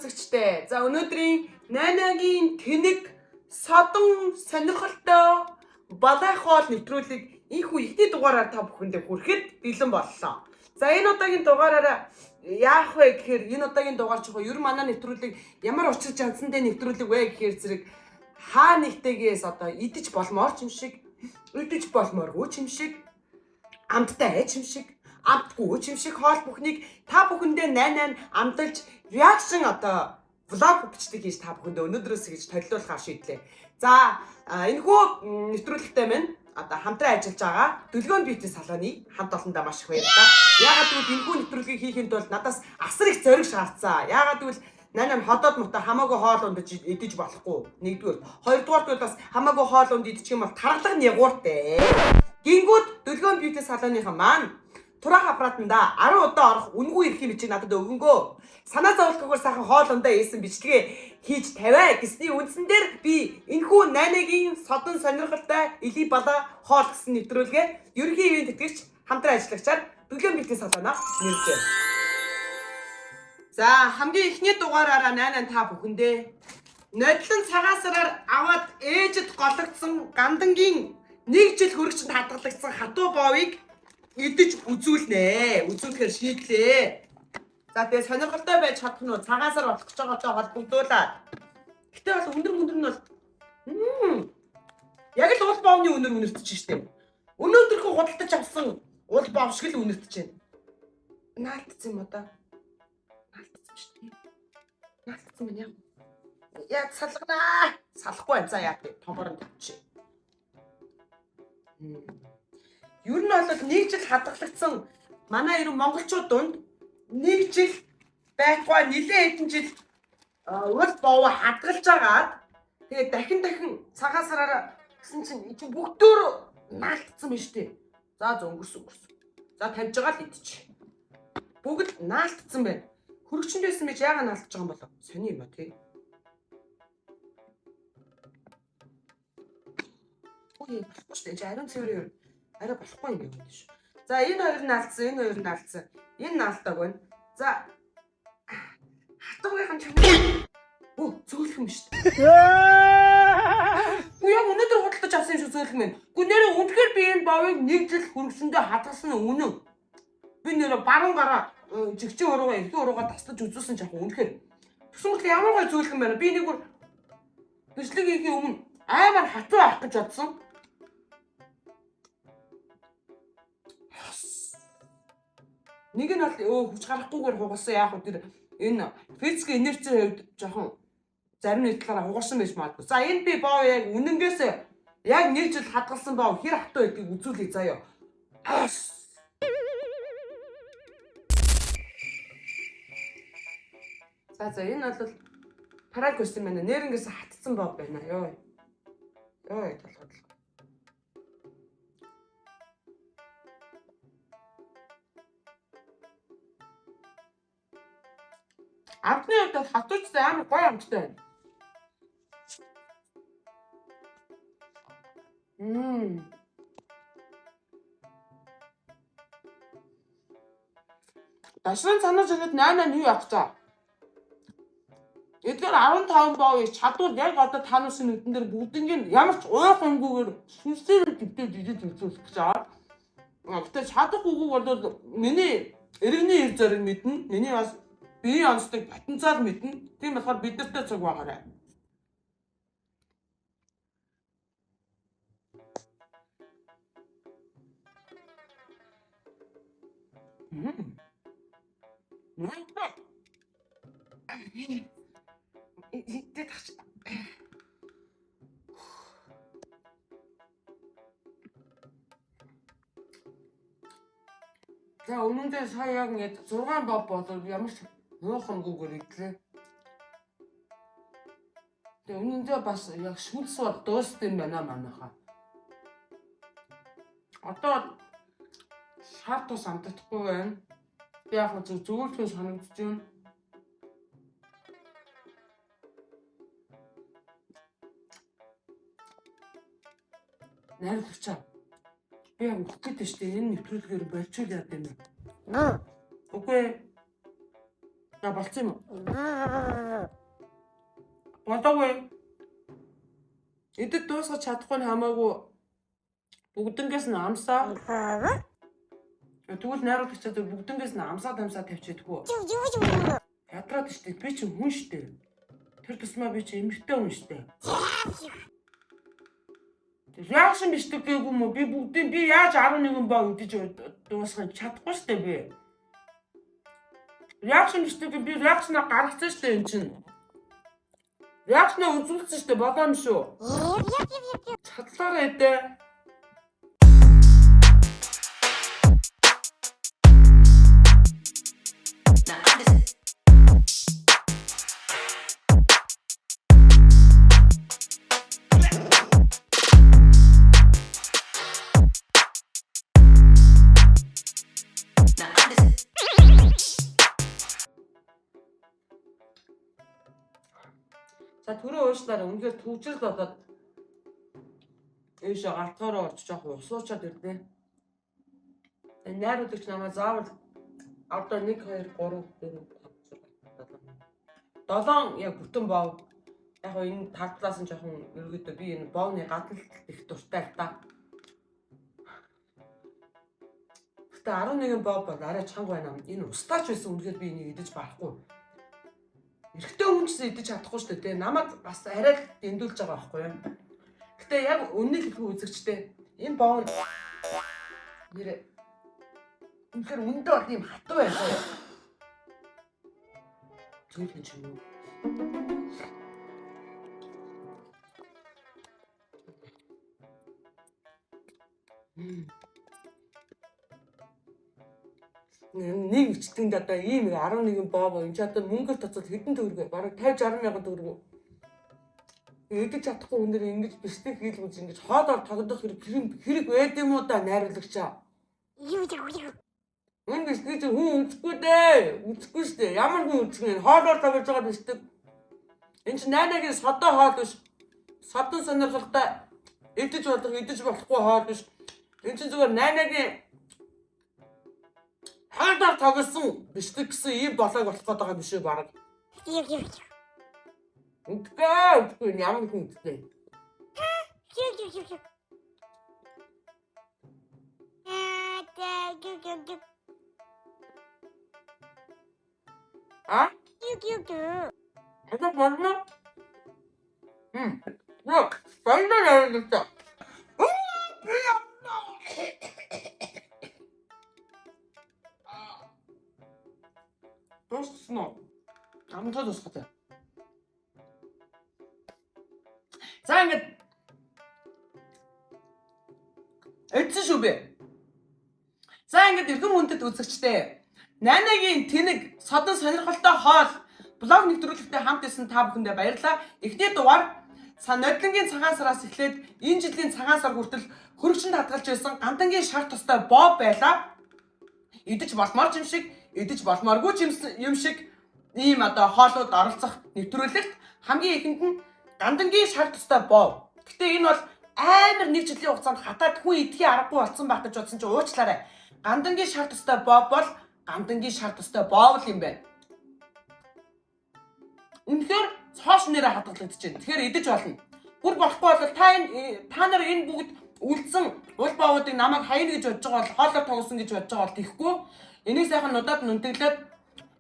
үзэгчтэй. За өнөөдрийн Найнагийн тэнэг содон сонирхолтой балай хоол нэвтрүүлэг ийхүү ихний дугаараар та бүхэндээ хүрэхэд бэлэн боллоо. За энэ удаагийн дугаараараа яах вэ гэхээр энэ удаагийн дугаар чихөө ер манай нэвтрүүлэг ямар учир жанцантай нэвтрүүлэг вэ гэхээр зэрэг хаа нэгтэйгээс одоо идэж болмоор ч юм шиг, идэж болмооргүй ч юм шиг, амттай ч юм шиг, амтгүй ч юм шиг хоол бүхнийг та бүхэндээ 88 амталж реакшн одоо влог бичдэг хийж та бүхэндээ өнөөдрөөс гэж толиулахаар шийдлээ. За энэхүү нэвтрүүлэгтэй минь одоо хамтран ажиллаж байгаа Дүлгөөнд Бьюти салоны хамт олондоо маш их баярлалаа. Яагаад гэвэл энэхүү нэвтрүүлгийг хийхэд бол надаас асар их зориг шаардсан. Яагаад гэвэл 88 ходоод муутай хамаагүй хоол ундаж идэж болохгүй. Нэгдүгээр, хоёрдугаар бас хамаагүй хоол унд идчих юм бол тархалга нь ягууртай. Гингүүд Дүлгөөнд Бьюти салоныхан маань турах аппаратанда 10 удаа орох үнгүй эрхийн бичиг надад өгөнгөө. Санаа зовлтгүйгээр сайхан хоол ундаа ийсэн бичлэгээ хийж тавиа гэсний үндсэн дээр би энэхүү 88-гийн содон сонирхолтой Эли балаа хоол гэсэн нэвтрүүлгээ ерөнхий ивент тэтгэгч хамтран ажиллагчаар Дүлгөөнд Бьюти салоноо нэрвжээ. За хамгийн эхний дугаараараа 88 та бүхэндээ нодлон цагаасараар аваад ээжэд гологдсон гандангийн 1 жил хөрөгчөнд хадгалагдсан хатуу боовыг идэж үзүүлнэ. Үзүүлэхээр шийдлээ. За тэгээ сонирхолтой байж чадах нь цагаасаар болох гэж байгаатай холбогдуулаад. Гэтэ бол өндөр нь бол яг л уул боовны өнөр үнэртэж штеп. Өнөөдрхөө худалдаж авсан уул боов шиг л үнэртэж байна. Наалтсан юм одоо. Наалтсан штеп. Наалтсан мэн яа. Яг салганаа. Салахгүй байна. За яа тий. Томорон тавьчих. Ер нь бол 1 жил хадгалагдсан манай ерөн монголчууд дунд 1 жил байхгүй нэлээд хэдэн жил уул боов хадгалж агаад тэгээд дахин цагаасараа гэсэн чинь бүгдөө наалтсан байна шүү дээ. За өнгөрсөн. За тавьж байгаа л идчих. Бүгд наалтсан байна. Хөрөгчөнд байсан байж яагаад наалтж байгаа юм болов? Сони юм ба тий. Ой болохгүй шүү дээ. Ариун цэвэр арай болохгүй юм байна шүү. За энэ хоёр наалтсан, энэ хоёр наалтсан. Энэ наалтаг байна. За хатуугийнхан чанар. Оо зөөлөх юм шүү дээ. Уу яг өнөөдөр худалдаж авсан юм шүү зөөлөх минь. Гү нэрээ үнэхээр би энэ боовыг 1 жил хөргөсөндөө хадгалсан үнэн. Би нэрээ баруун гараа жигчэн уруугаа эрхий уруугаа таслаж үзүүлсэн ч яг үнэхээр. Тэгсэн мэт ямар гой зөөлөх юм байна. Би нэг бүр бичлэг хийхийн өмнө аймаар хатуу авах гэж бодсон. Нэг нь бол хүч гарахгүйгээр хугалсан яах вэ тэр энэ физик инерцийн хувьд жоохон зарим нэг талаараа хугалсан байж магадгүй. За энэ би боов яг үнэнгээс яг 1 жил хадгалсан боов хэр хатуу байдгийг үзүүлээ заяа. За энэ бол параг байсан байна. Нэрнгээс хатцсан боов байна. Йоо толгой. Амтны хувьд бол хатуучтай амар гоё амттай байна. Дашрын санаж өгöd 88 юу явах цаа. Эдгээр 15 боов чадвал яг одоо таануусын нүдэн дээр бүгднийг ямар ч уух юмгүйгээр сүнсээр дэвтээд идэж үзүүлэх гэж байгаа. Гэтэ чадах үгүй бол миний эргэний эр зориг мэднэ. Миний бас бие онцлог потенциал мэднэ. Тийм болохоор бид нартай цуг байгаарай. За өмнөдөө сая яг ингээд 6 боб болов ямар ч муухамгүйгээр идлээ. Тэгээ өмнөдөө бас яг шүнс бол дууссан юм байна манайхаа. Одоо шар тус амтдахгүй байна. Би яг зөвлөсөн санагдаж байна. Найр хүчээ. Би яг өгөх гэдэг шүү дээ. Энэ нэвтрүүлгээр болчихвол яа гэв юм бэ? Үгүй. За болцсон юм уу? Болоогүй. Эдэд дуусгаж чадахгүй нь хамаагүй бүгднгээс нь амсаа. Тэгвэл найруулагчаа бүгднгээс нь амсаад тавьчихдаггүй. Ядраад штэ би чи хүн штэ. Тэр тусмаа би чи эмэгтэй хүн штэ. Реакшн биш гэгээгүй юм уу? Би бүгдийг би яаж 11 боо үдэж дуусгах чадахгүй штэ би. Реакшн биш гэгээ би реакшнаа гаргацсан штэ энэ чинь. Реакшнаа үзүүлсэн штэ болоо юм шүү. Чадлаараа эдээ. За түрүү уушлаар үнэхээр төвжил болоод ийшээ гартгаараа орж жоох усуучаад ирлээ. Найруулагч намайг заавал одоо 1 2 3 4 5 6 7 яг бүтэн бов. Яг энэ талаас нь жоохон ерөөдөө би энэ боовны гадалт их дуртай л та. Гэтэ 11 бов бол арай чанга байна. Энэ устаач байсан үнэхээр би энийг идэж барахгүй. Эрэгтэй хүн ч идэж чадахгүй шүү дээ. Намайг бас арай л дэндүүлж байгаа байхгүй юу. Гэтэ яг үннийг хэлэх үзэгчтэй энэ боов нэрээ үнэхээр үндэ бол юм хатуу байна. Зүгэл ч юм уу. Нэг ичтэнд одоо ийм 11 боо энэ ч одоо мөнгөөр тоцол хэдэн төгрөг бараг 50 60 мянган төгрөг. Эдэж чадахгүй өнөр ингэж бишдэг хийлгүүж ингэж хоолоор тогдох хэрэг байд юм уу да найруулагчаа. Энэ бишдэг хүн үзэхгүй дээ. Үзэхгүй шүү дээ. Ямар хүн үзэх вэ? Хоолоор тоглож байгаа бишдэг. Энэ ч найнагийн содоо хоол биш. Содон сонирхолтой эдэж болохгүй хоол биш. Энэ ч зүгээр найнагийн хаалгаар тоглосон бишдэг гэсэн ийм болоог болох гээд байгаа биш үү баг. Үгүй ямар хүн үстэй. А? Это можно? Вот, правильно я это? Тусна. Амтаа тусгатай. За ингэж эцэн шүү бэ. За ингэж эрхэм хүндэт үзэгчтэй. Найнагийн тэнэг содон сонирхолтой хоол блог нэвтрүүлэгтэй хамт исэн та бүхэндээ баярлалаа. Эхний дугаар нодлонгийн цагаан сараас эхлээд энэ жилийн цагаан сар хүртэл хөрөгчөнд хадгалж байсан гандангийн шар тустай боб байлаа. Идэж болмоор юм шиг, идэж болмооргүй юм шиг ийм одоо хоолууд оролцох нэвтрүүлэгт хамгийн ихэнд нь гандангийн шар тустай бов. Гэтэ энэ бол амар нэг жилийн хугацаанд хатаад хүн идэхий аргагүй болсон байх гэж бодсон чинь уучлаарай. Гандангийн шар тустай бов бол гандангийн шар тустай боовл юм байна. Үнэхээр цоош нэрээ хадгалагдаж байна. Тэгэхээр идэж болно. Бүр болохгүй бол та нар энэ бүгд үлдсэн уул боовуудыг намайг хаяна гэж бодож байгаа бол хоолоор тоглосон гэж бодож байгаа бол тийхгүй. Энийг сайхан нудаад нүнтэглээд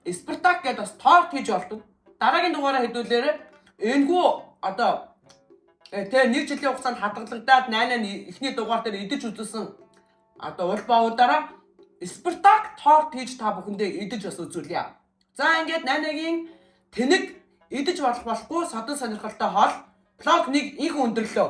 Спартак гэдээ бас торт хийж болдог. Дараагийн дугаараа хэдүүлээрээ энэгүй одоо нэг жилийн хугацаанд хадгалагдаад 8 эхний дугаар дээр идэж үзүүлсэн одоо уул боовуудаараа Спартак торт хийж та бүхэндээ идэж бас үзүүлье. За ингээд 8-гийн тэнэг идэж болохгүй содон сонирхолтой хоол блог 1 их өндөрлөө.